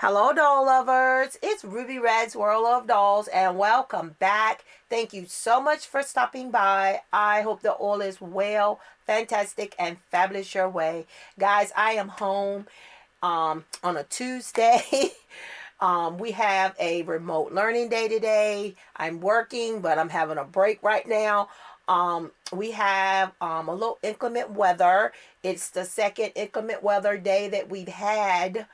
Hello, doll lovers. It's Ruby Red's World of Dolls, and welcome back. Thank you so much for stopping by. I hope the all is well, fantastic, and fabulous your way. Guys, I am home on a Tuesday. We have a remote learning day today. I'm working, but I'm having a break right now. We have a little inclement weather. It's the second inclement weather day that we've had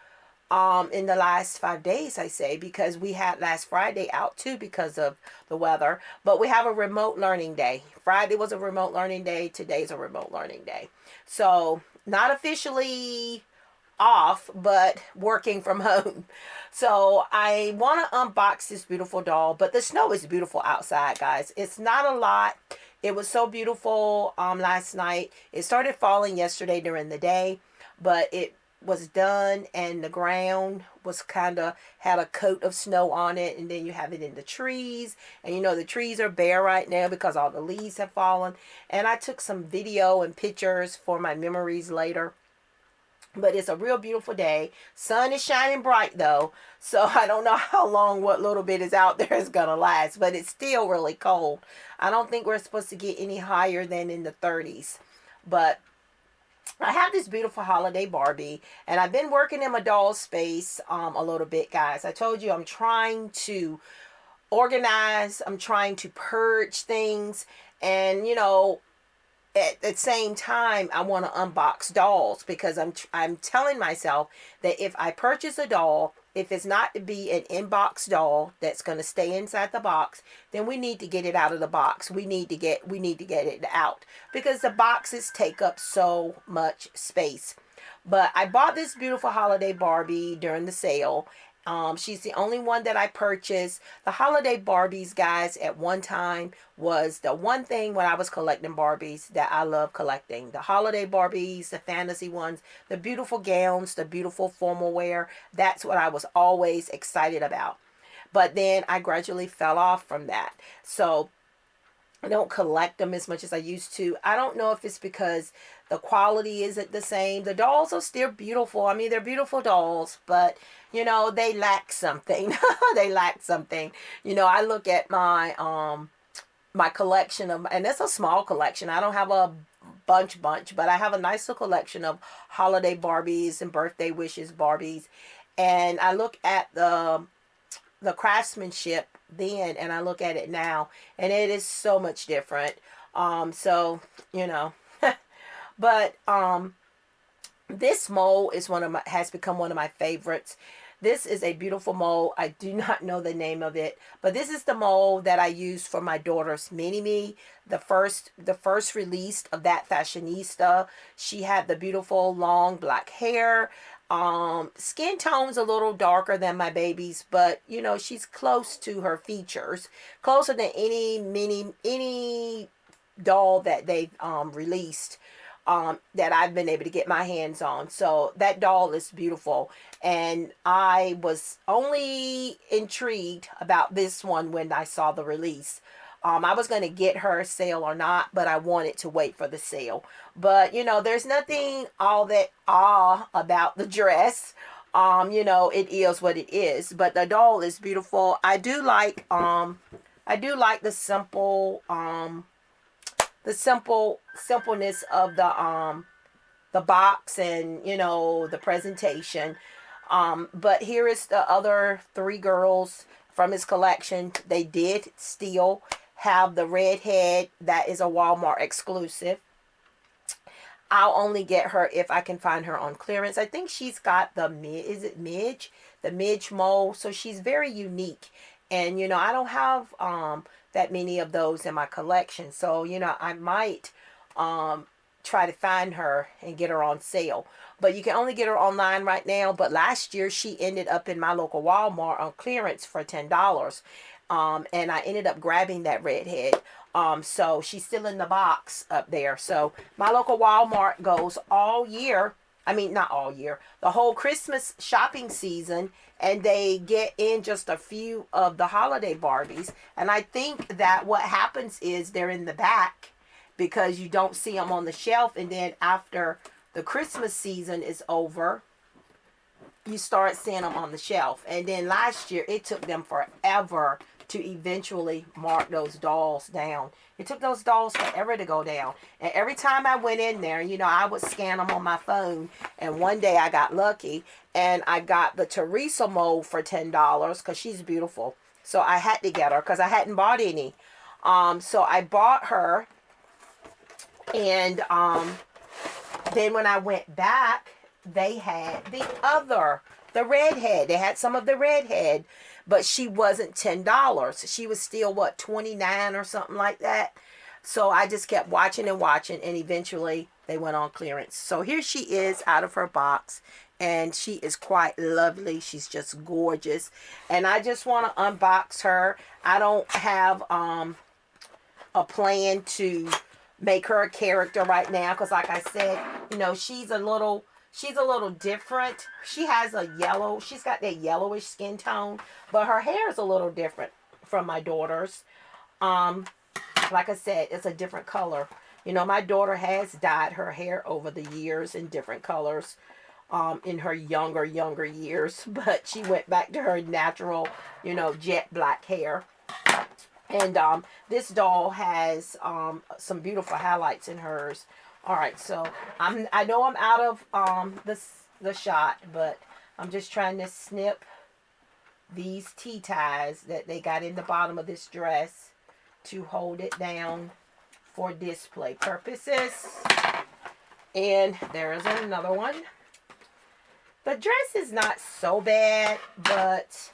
in the last 5 days, I say, because we had last Friday out too because of the weather. But we have a remote learning day. Friday was a remote learning day. Today's a remote learning day. So not officially off, but working from home. So I want to unbox this beautiful doll, but the snow is beautiful outside, guys. It's not a lot. It was so beautiful last night. It started falling yesterday during the day, but it was done and the ground was kind of had a coat of snow on it, and then you have it in the trees, and you know the trees are bare right now because all the leaves have fallen. And I took some video and pictures for my memories later. But it's a real beautiful day. Sun is shining bright though, so I don't know how long what little bit is out there is gonna last, but it's still really cold. I don't think we're supposed to get any higher than in the 30s. But I have this beautiful holiday Barbie, and I've been working in my doll space a little bit, guys. I told you I'm trying to organize, I'm trying to purge things, and at the same time I want to unbox dolls because I'm telling myself that if I purchase a doll, if it's not to be an inbox doll that's going to stay inside the box, then we need to get it out of the box. We need to get it out because the boxes take up so much space. But I bought this beautiful holiday Barbie during the sale. She's the only one that I purchased. The holiday Barbies, guys, at one time was the one thing when I was collecting Barbies that I love collecting. The holiday Barbies, the fantasy ones, the beautiful gowns, the beautiful formal wear. That's what I was always excited about. But then I gradually fell off from that. So I don't collect them as much as I used to. I don't know if it's because the quality isn't the same. The dolls are still beautiful. I mean, they're beautiful dolls, but they lack something. They lack something. I look at my collection of, and it's a small collection. I don't have a bunch, but I have a nice little collection of holiday Barbies and birthday wishes Barbies. And I look at the craftsmanship then, and I look at it now, and it is so much different. So but this mold is has become one of my favorites. This is a beautiful mold. I do not know the name of it, but this is the mold that I used for my daughter's mini-me, the first release of that fashionista. She had the beautiful long black hair. Skin tone's a little darker than my baby's, but she's close to her features, closer than any doll that they've released that I've been able to get my hands on. So that doll is beautiful, and I was only intrigued about this one when I saw the release. I was going to get her sale or not, but I wanted to wait for the sale. But, there's nothing all that about the dress. It is what it is. But the doll is beautiful. I do like the simpleness of the box and, the presentation. But here is the other three girls from his collection. They did still have the redhead. That is a Walmart exclusive. I'll only get her if I can find her on clearance. I think she's got the Midge? The Midge mold. So she's very unique. And, I don't have that many of those in my collection. So, I might try to find her and get her on sale. But you can only get her online right now. But last year she ended up in my local Walmart on clearance for $10. And I ended up grabbing that redhead. So she's still in the box up there. So my local Walmart goes all year. I mean, not all year. The whole Christmas shopping season. And they get in just a few of the holiday Barbies. And I think that what happens is they're in the back because you don't see them on the shelf. And then after the Christmas season is over, you start seeing them on the shelf. And then last year, it took them forever to eventually mark those dolls down. It took those dolls forever to go down. And every time I went in there, you know, I would scan them on my phone. And one day I got lucky and I got the Teresa mold for $10 because she's beautiful. So I had to get her because I hadn't bought any. So I bought her. And then when I went back, they had the redhead. They had some of the redhead, but she wasn't $10. She was still, what, 29 or something like that. So I just kept watching and watching, and eventually they went on clearance. So here she is out of her box, and she is quite lovely. She's just gorgeous. And I just want to unbox her. I don't have a plan to make her a character right now because, like I said, you know, she's a little different. She's got that yellowish skin tone, but her hair is a little different from my daughter's. Like I said, it's a different color. You know, my daughter has dyed her hair over the years in different colors in her younger years, but she went back to her natural, you know, jet black hair. And this doll has some beautiful highlights in hers. All right, so I know I'm out of the shot, but I'm just trying to snip these tea ties that they got in the bottom of this dress to hold it down for display purposes. And there is another one. The dress is not so bad, but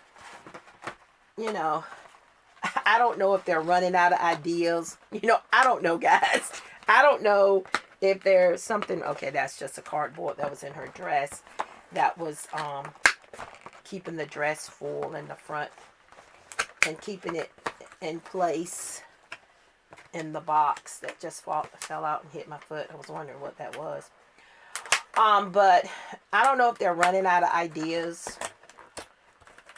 you know, I don't know if they're running out of ideas. You know, I don't know, guys. I don't know if there's something. Okay, that's just a cardboard that was in her dress that was keeping the dress full in the front and keeping it in place in the box that just fell out and hit my foot. I was wondering what that was. But I don't know if they're running out of ideas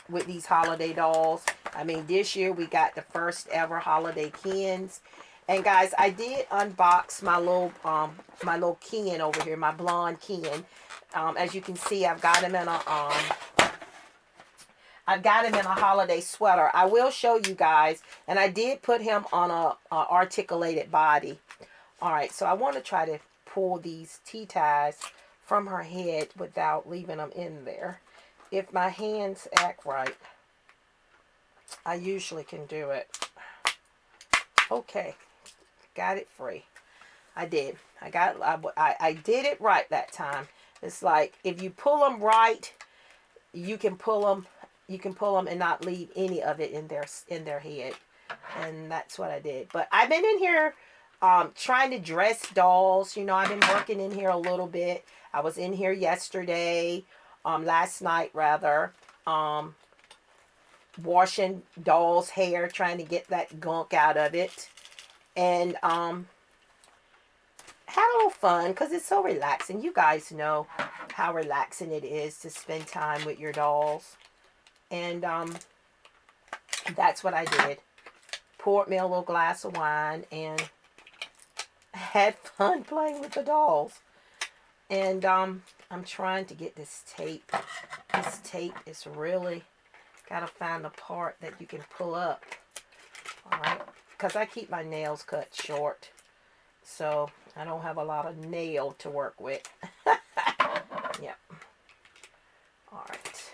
with these holiday dolls. I mean, this year we got the first ever holiday Kens. And guys, I did unbox my little Ken over here, my blonde Ken. As you can see, I've got him in a holiday sweater. I will show you guys, and I did put him on a articulated body. All right, so I want to try to pull these tea ties from her head without leaving them in there. If my hands act right, I usually can do it. Okay, got it free. I did. I did it right that time. It's like if you pull them right, you can pull them. You can pull them and not leave any of it in their head, and that's what I did. But I've been in here trying to dress dolls. You know, I've been working in here a little bit. I was in here yesterday, last night rather, washing dolls' hair, trying to get that gunk out of it, and had a little fun because it's so relaxing. You guys know how relaxing it is to spend time with your dolls. And that's what I did. Poured me a little glass of wine and had fun playing with the dolls. And I'm trying to get this tape. This tape is really, got to find the part that you can pull up. Alright, because I keep my nails cut short. So I don't have a lot of nail to work with. Yep. Alright.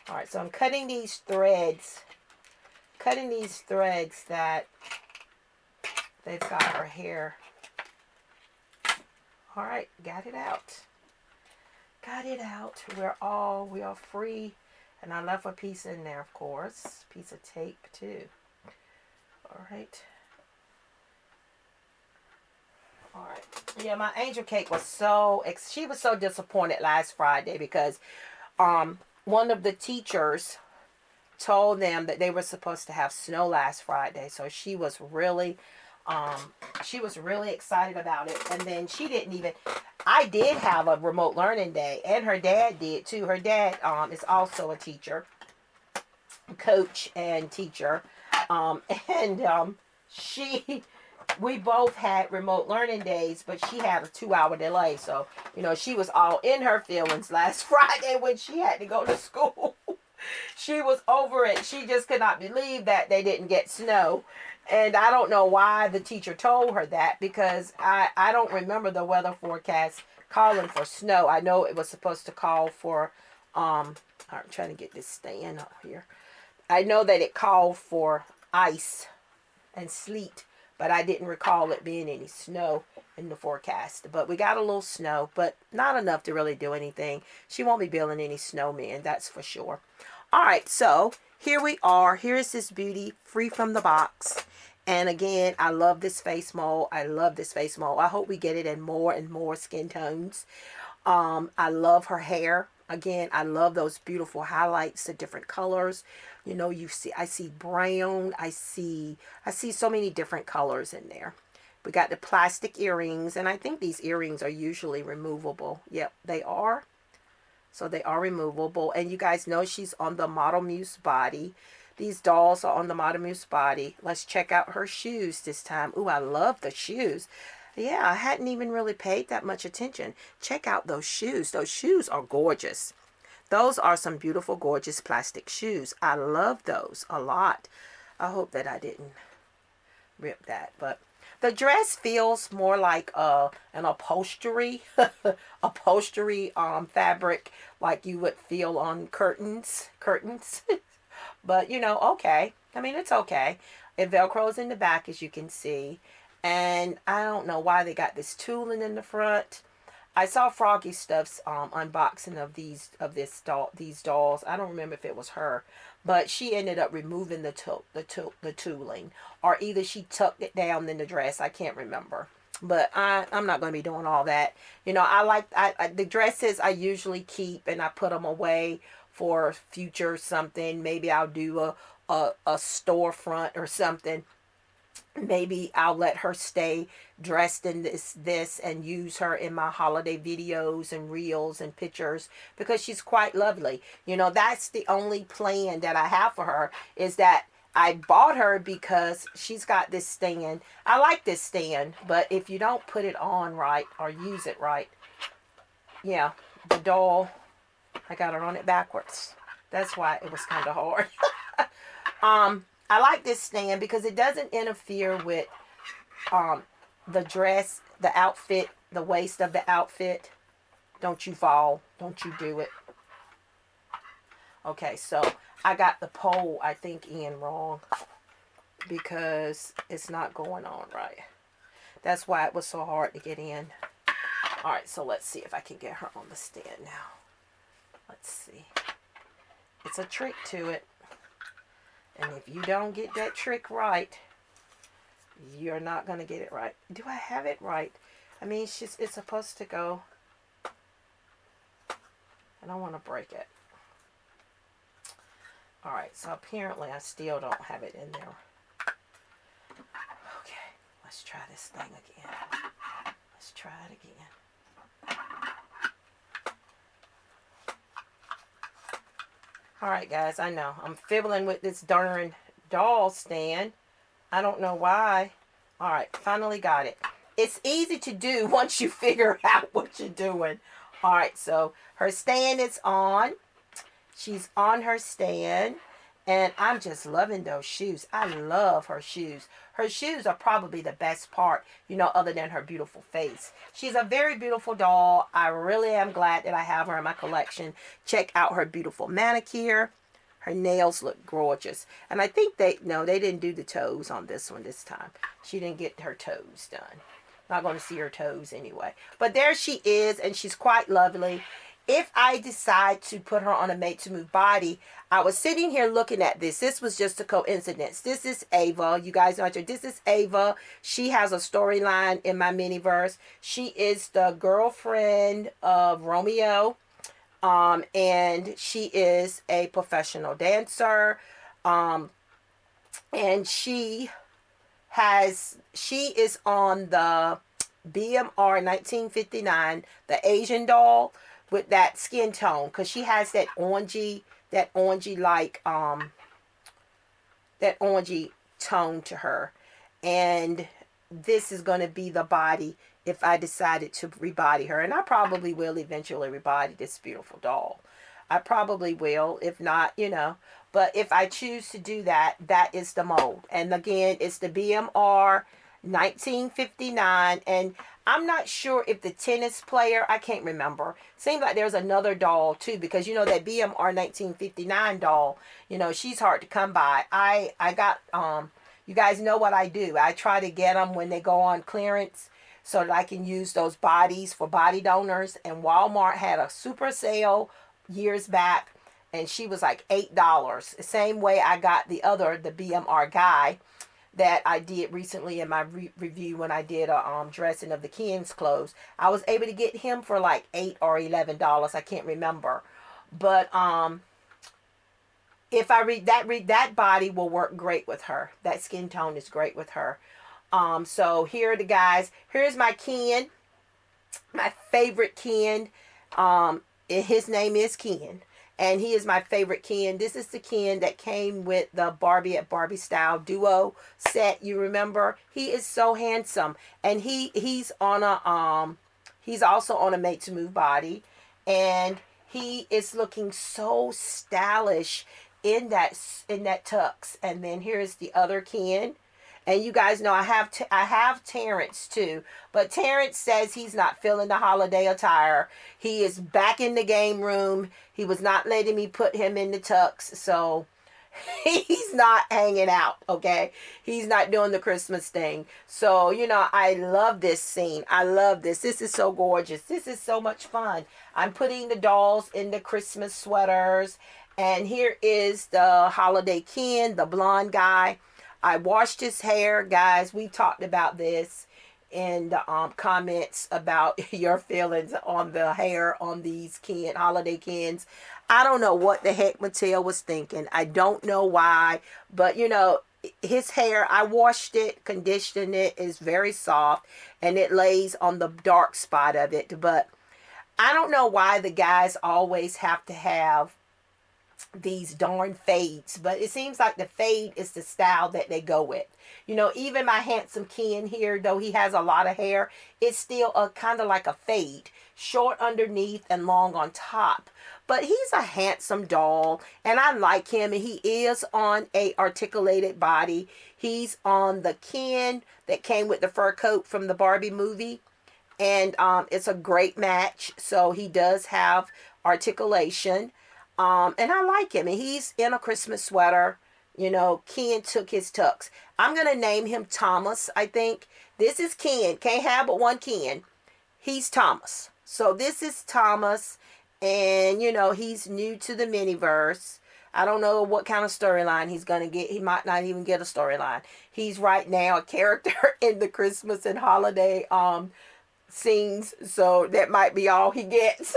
Alright, so I'm cutting these threads. Cutting these threads that they've got her hair. Alright, got it out. Got it out. We are free. And I left a piece in there, of course. Piece of tape, too. Alright. Alright. Yeah, my angel cake was she was so disappointed last Friday because one of the teachers told them that they were supposed to have snow last Friday. So she was really excited about it. And then I did have a remote learning day, and her dad did too. Her dad is also a teacher, coach and teacher. She we both had remote learning days, but she had a 2 hour delay. So, she was all in her feelings last Friday when she had to go to school. She was over it. She just could not believe that they didn't get snow. And I don't know why the teacher told her that, because I don't remember the weather forecast calling for snow. I know it was supposed to call for, I'm trying to get this stand up here. I know that it called for ice and sleet, but I didn't recall it being any snow in the forecast. But we got a little snow, but not enough to really do anything. She won't be building any snowmen, that's for sure. All right, so here we are. Here is this beauty, free from the box. And again, I love this face mold. I love this face mold. I hope we get it in more and more skin tones. I love her hair. Again, I love those beautiful highlights, the different colors. I see brown. I see so many different colors in there. We got the plastic earrings, and I think these earrings are usually removable. Yep, they are. So they are removable. And you guys know she's on the Model Muse body. These dolls are on the Model Muse body. Let's check out her shoes this time. Ooh, I love the shoes. Yeah, I hadn't even really paid that much attention. Check out those shoes. Those shoes are gorgeous. Those are some beautiful, gorgeous plastic shoes. I love those a lot. I hope that I didn't rip that. But the dress feels more like an upholstery, fabric, like you would feel on curtains. But, okay. I mean, it's okay. It Velcros in the back, as you can see. And I don't know why they got this tooling in the front. I saw Froggy Stuff's unboxing of these dolls. I don't remember if it was her, but she ended up removing the tooling, or either she tucked it down in the dress. I can't remember. But I'm not going to be doing all that. I the dresses I usually keep, and I put them away for future something. Maybe I'll do a storefront or something. Maybe I'll let her stay dressed in this and use her in my holiday videos and reels and pictures, because she's quite lovely. That's the only plan that I have for her, is that I bought her because she's got this stand. I like this stand, but if you don't put it on right or use it right, yeah, the doll, I got her on it backwards. That's why it was kind of hard. I like this stand because it doesn't interfere with the dress, the outfit, the waist of the outfit. Don't you fall. Don't you do it. Okay, so I got the pole, I think, in wrong, because it's not going on right. That's why it was so hard to get in. All right, so let's see if I can get her on the stand now. Let's see. It's a trick to it. And if you don't get that trick right, you're not going to get it right. Do I have it right? I mean, it's supposed to go. I don't want to break it. All right, so apparently I still don't have it in there. Okay, let's try this thing again. Let's try it again. All right, guys, I know. I'm fiddling with this darn doll stand. I don't know why. All right, finally got it. It's easy to do once you figure out what you're doing. All right, so her stand is on. She's on her stand. And I'm just loving those shoes. I love her shoes. Her shoes are probably the best part, other than her beautiful face. She's a very beautiful doll. I really am glad that I have her in my collection. Check out her beautiful manicure. Her nails look gorgeous. And I think they didn't do the toes on this one this time. She didn't get her toes done. Not going to see her toes anyway. But there she is, and she's quite lovely. If I decide to put her on a Made to Move body, I was sitting here looking at this. This was just a coincidence. This is Ava. You guys know her. This is Ava. She has a storyline in my miniverse. She is the girlfriend of Romeo. And she is a professional dancer. And she is on the BMR 1959, the Asian doll, with that skin tone, because she has that orangey orangey tone to her. And this is going to be the body if I decided to rebody her. And I probably will eventually rebody this beautiful doll. I probably will. If not, you know. But if I choose to do that, that is the mold. And again, it's the BMR 1959. And I'm not sure if the tennis player, I can't remember. Seems like there's another doll too, because you know that BMR 1959 doll, you know, she's hard to come by. I got you guys know what I do. I try to get them when they go on clearance so that I can use those bodies for body donors. And Walmart had a super sale years back, and she was like $8. The same way I got the BMR guy that I did recently in my review when I did a dressing of the Ken's clothes. I was able to get him for like $8 or $11. I can't remember, but if I read that body will work great with her. That skin tone is great with her. So here are the guys. Here's my Ken, my favorite Ken. His name is Ken, and he is my favorite Ken. This is the Ken that came with the Barbie at Barbie Style duo set. You remember? He is so handsome, and he's on a he's also on a made to move body, and he is looking so stylish in that tux. And then here's the other Ken. And you guys know I have Terrence too, but Terrence says he's not feeling the holiday attire. He is back in the game room. He was not letting me put him in the tux, so he's not hanging out, okay? He's not doing the Christmas thing. So, you know, I love this scene. I love this. This is so gorgeous. This is so much fun. I'm putting the dolls in the Christmas sweaters. And here is the holiday Ken, the blonde guy. I washed his hair, guys. We talked about this in the comments about your feelings on the hair on these holiday Kens. I don't know what the heck Mattel was thinking. I don't know why, but you know, his hair, I washed it, conditioned it, is very soft, and it lays on the dark spot of it. But I don't know why the guys always have to have these darn fades, but it seems like the fade is the style that they go with. You know, even my handsome Ken here, though he has a lot of hair, it's still a kind of like a fade, short underneath and long on top. But he's a handsome doll, and I like him, and he is on a articulated body. He's on the Ken that came with the fur coat from the Barbie movie, and it's a great match. So he does have articulation. And I like him. And he's in a Christmas sweater. You know, Ken took his tux. I'm going to name him Thomas, I think. This is Ken. Can't have but one Ken. He's Thomas. So this is Thomas. And, you know, he's new to the miniverse. I don't know what kind of storyline he's going to get. He might not even get a storyline. He's right now a character in the Christmas and holiday scenes. So that might be all he gets.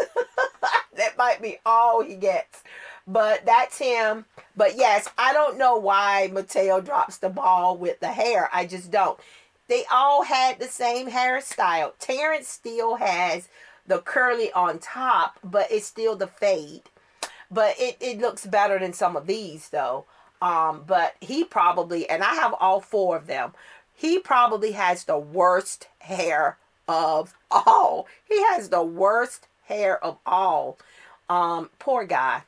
That might be all he gets. But that's him. But yes, I don't know why Mattel drops the ball with the hair. I just don't. They all had the same hairstyle. Terrence still has the curly on top, but it's still the fade. But it looks better than some of these though. But he probably, and I have all four of them, he probably has the worst hair of all. He has the worst hair of all. Poor guy.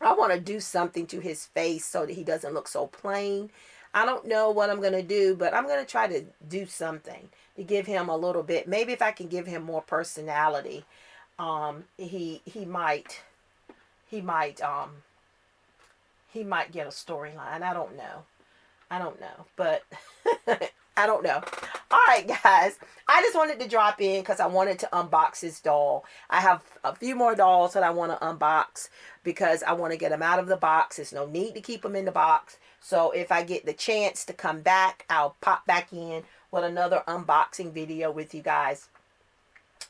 I want to do something to his face so that he doesn't look so plain. I don't know what I'm going to do, but I'm going to try to do something to give him a little bit. Maybe if I can give him more personality, he might get a storyline. I don't know, but I don't know. All right, guys. I just wanted to drop in because I wanted to unbox this doll. I have a few more dolls that I want to unbox because I want to get them out of the box. There's no need to keep them in the box. So if I get the chance to come back, I'll pop back in with another unboxing video with you guys.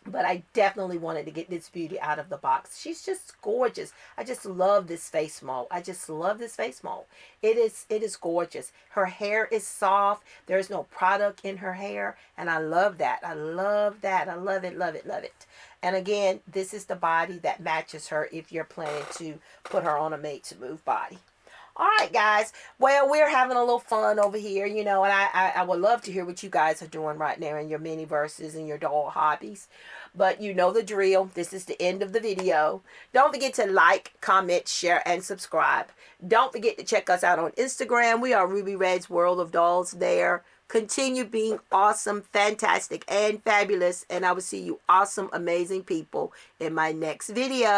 But I definitely wanted to get this beauty out of the box. She's just gorgeous. I just love this face mold. I just love this face mold. It is gorgeous. Her hair is soft. There's no product in her hair. And I love that. I love that. I love it, love it, love it. And again, this is the body that matches her if you're planning to put her on a made to move body. All right, guys. Well, we're having a little fun over here, you know, and I would love to hear what you guys are doing right now in your mini verses and your doll hobbies. But you know the drill. This is the end of the video. Don't forget to like, comment, share, and subscribe. Don't forget to check us out on Instagram. We are Ruby Red's World of Dolls there. Continue being awesome, fantastic, and fabulous. And I will see you awesome, amazing people in my next video.